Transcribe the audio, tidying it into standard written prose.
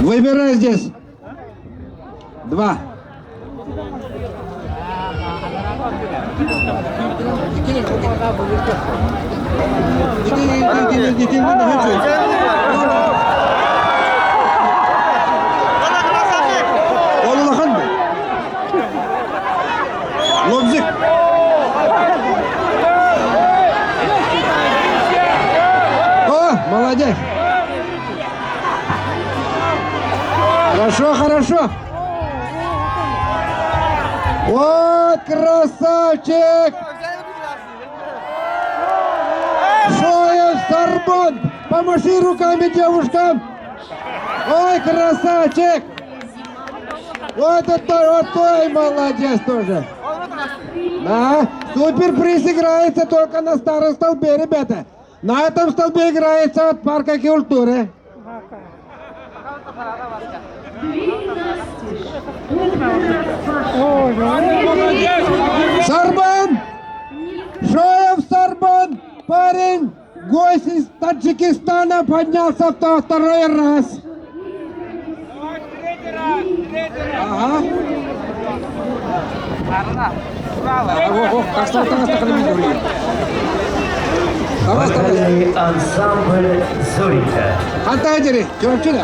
Выбирай здесь. 2. Лобзик. О, молодец. Хорошо, хорошо. Вот красавчик. Шоев Сарбон. Помаши руками девушкам. Ой, красавчик. Вот это вот той молодец тоже. Да, суперприз играется только на старом столбе, ребята. На этом столбе играется от парка культуры. Сарбан! Шоев Сарбан! Парень, гость из Таджикистана, поднялся второй раз. Ага. Вокальный ансамбль «Зорька». Антайдери, чего?